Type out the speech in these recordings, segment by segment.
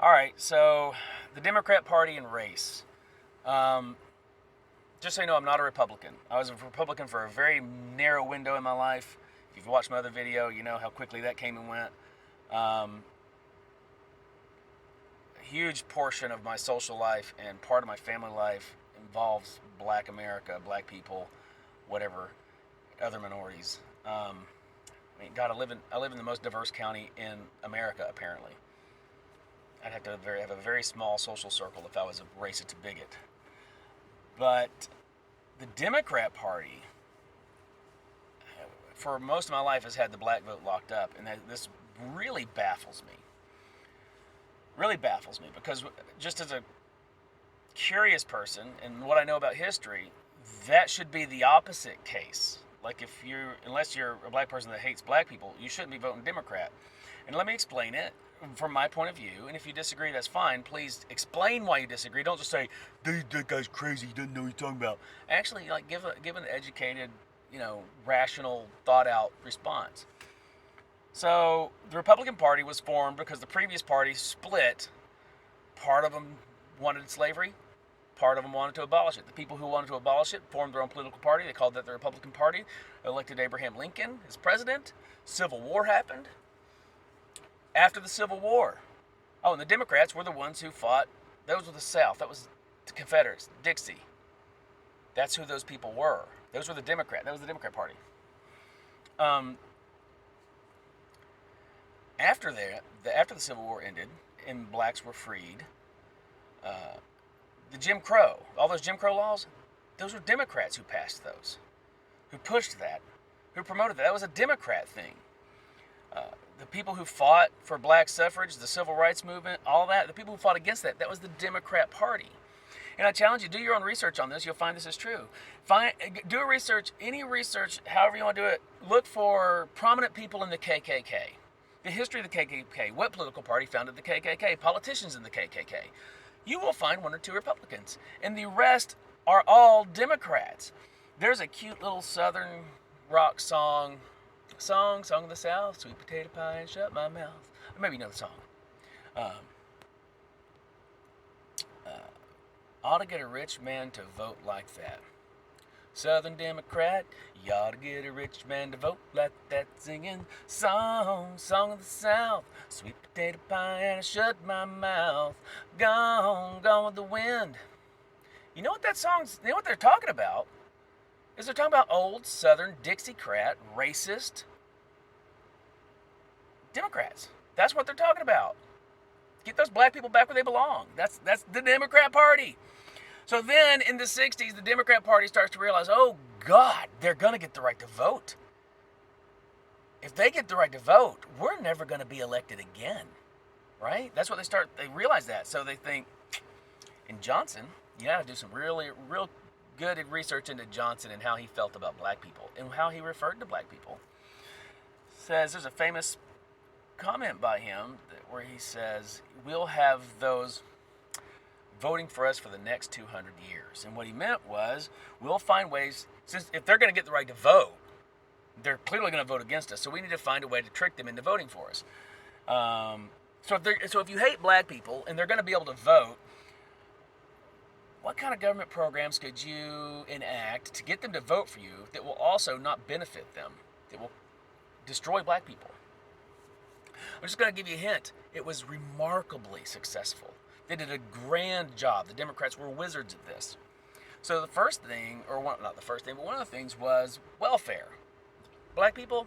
All right, so the Democrat Party and race. Um, just so you know, I'm not a Republican. I was a Republican for a very narrow window in my life. If you've watched my other video, you know how quickly that came and went. Um, a huge portion of my social life and part of my family life involves Black America, Black people, whatever, other minorities. God, I live in the most diverse county in America, apparently. I'd have to have a very small social circle if I was a racist bigot. But the Democrat Party, for most of my life, has had the black vote locked up, and this really baffles me. Really baffles me because just as a curious person and what I know about history, that should be the opposite case. Like unless you're a black person that hates black people, you shouldn't be voting Democrat. And let me explain it from my point of view. And if you disagree, that's fine. Please explain why you disagree. Don't just say that guy's crazy. He doesn't know what he's talking about. Actually, like give an educated, rational, thought out response. So the Republican Party was formed because the previous party split. Part of them wanted slavery. Part of them wanted to abolish it. The people who wanted to abolish it formed their own political party. They called that the Republican Party. Elected Abraham Lincoln as president. Civil War happened. After the Civil War, and the Democrats were the ones who fought. Those were the South. That was the Confederates, Dixie. That's who those people were. Those were the Democrat. That was the Democrat Party. After the Civil War ended and blacks were freed, the Jim Crow, all those Jim Crow laws, those were Democrats who passed those, who pushed that, who promoted that. That was a Democrat thing. The people who fought for black suffrage, the civil rights movement, all that, the people who fought against that was the Democrat Party. And I challenge you, do your own research on this. You'll find this is true. Do a research, any research, however you want to do it. Look for prominent people in the KKK. The history of the KKK, what political party founded the KKK, politicians in the KKK. You will find one or two Republicans, and the rest are all Democrats. There's a cute little Southern rock song of the South, sweet potato pie and shut my mouth. Or maybe you know the song. Ought to get a rich man to vote like that. Southern Democrat, you ought to get a rich man to vote like that, singing song of the South, sweet potato pie and I shut my mouth, gone with the wind. You know what they're talking about? Is they're talking about old Southern Dixiecrat, racist Democrats. That's what they're talking about. Get those black people back where they belong. That's the Democrat Party. So then in the 60s, the Democrat Party starts to realize, oh God, they're going to get the right to vote. If they get the right to vote, we're never going to be elected again, right? That's what they realize that. So they think, in Johnson, you got to do some real good research into Johnson and how he felt about black people and how he referred to black people. Says there's a famous comment by him where he says, we'll have those voting for us for the next 200 years. And what he meant was, we'll find ways, since if they're going to get the right to vote, they're clearly going to vote against us, so we need to find a way to trick them into voting for us. So if you hate black people and they're going to be able to vote, what kind of government programs could you enact to get them to vote for you that will also not benefit them, that will destroy black people? I'm just going to give you a hint. It was remarkably successful. They did a grand job. The Democrats were wizards at this. So the first thing, not the first thing, but one of the things was welfare. Black people,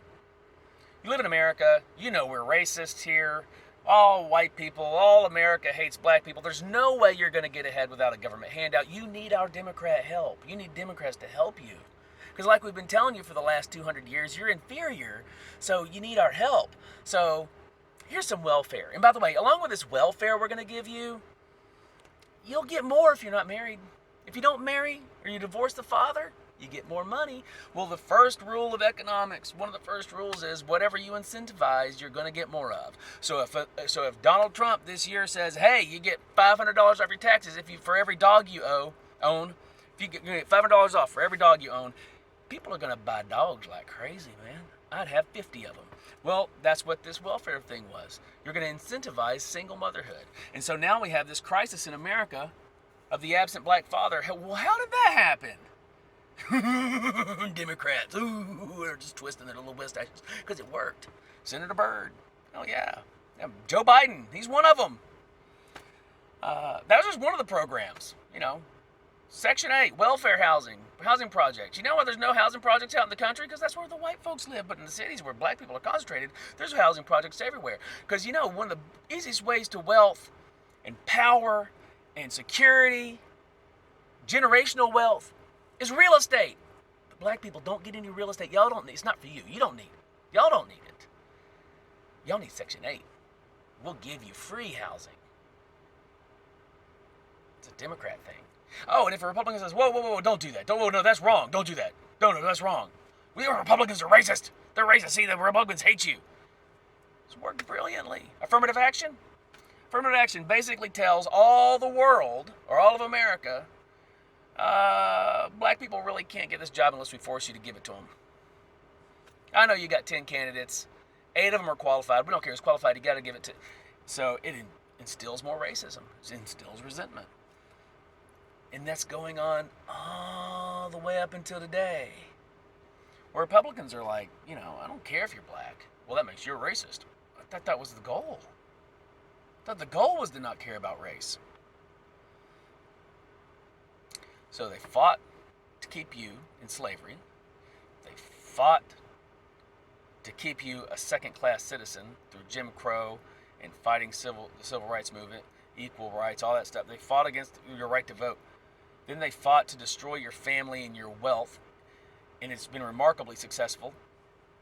you live in America. You know we're racist here. All white people, all America hates black people. There's no way you're going to get ahead without a government handout. You need our Democrat help. You need Democrats to help you. Because like we've been telling you for the last 200 years, you're inferior, so you need our help. So here's some welfare. And by the way, along with this welfare we're going to give you, you'll get more if you're not married. If you don't marry or you divorce the father, you get more money. Well, the first rule of economics, one of the first rules is whatever you incentivize, you're going to get more of. So if Donald Trump this year says, hey, you get $500 off your taxes for every dog you own, if you get $500 off for every dog you own, people are going to buy dogs like crazy, man. I'd have 50 of them. Well, that's what this welfare thing was. You're going to incentivize single motherhood. And so now we have this crisis in America of the absent black father. Well, how did that happen? Democrats, they're just twisting their little mustaches because it worked. Senator Byrd, oh yeah. Joe Biden, he's one of them. That was just one of the programs, Section 8, welfare housing projects. You know why there's no housing projects out in the country? Because that's where the white folks live. But in the cities where black people are concentrated, there's housing projects everywhere. Because, one of the easiest ways to wealth and power and security, generational wealth, is real estate. But black people don't get any real estate. Y'all don't need it. It's not for you. You don't need it. Y'all don't need it. Y'all need Section 8. We'll give you free housing. It's a Democrat thing. Oh, and if a Republican says, whoa, don't do that. No, that's wrong. Don't do that. No, that's wrong. We Republicans are racist. They're racist. See, the Republicans hate you. It's worked brilliantly. Affirmative action? Affirmative action basically tells all the world, or all of America, black people really can't get this job unless we force you to give it to them. I know you got 10 candidates. 8 of them are qualified. We don't care who's qualified. You got to give it to. So it instills more racism. It instills resentment. And that's going on all the way up until today. Where Republicans are like, I don't care if you're black. Well, that makes you a racist. I thought that was the goal. I thought the goal was to not care about race. So they fought to keep you in slavery. They fought to keep you a second-class citizen through Jim Crow and fighting the civil rights movement, equal rights, all that stuff. They fought against your right to vote. Then they fought to destroy your family and your wealth, and it's been remarkably successful.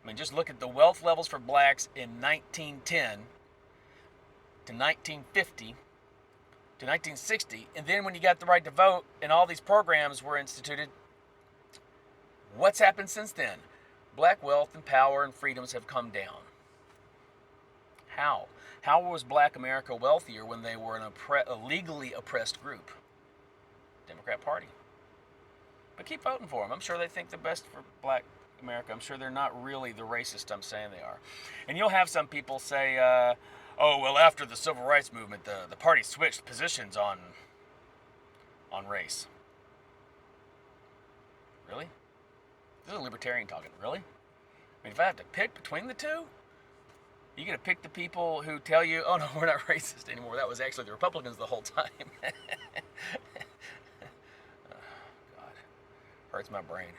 I mean, just look at the wealth levels for blacks in 1910 to 1950 to 1960, and then when you got the right to vote and all these programs were instituted, what's happened since then? Black wealth and power and freedoms have come down. How? How was black America wealthier when they were a legally oppressed group? Democrat Party. But keep voting for them. I'm sure they think the best for black America. I'm sure they're not really the racist I'm saying they are. And you'll have some people say, after the civil rights movement, the party switched positions on race. Really? This is a libertarian talking. Really? I mean, if I have to pick between the two, you're going to pick the people who tell you, oh no, we're not racist anymore. That was actually the Republicans the whole time. God. Hurts my brain.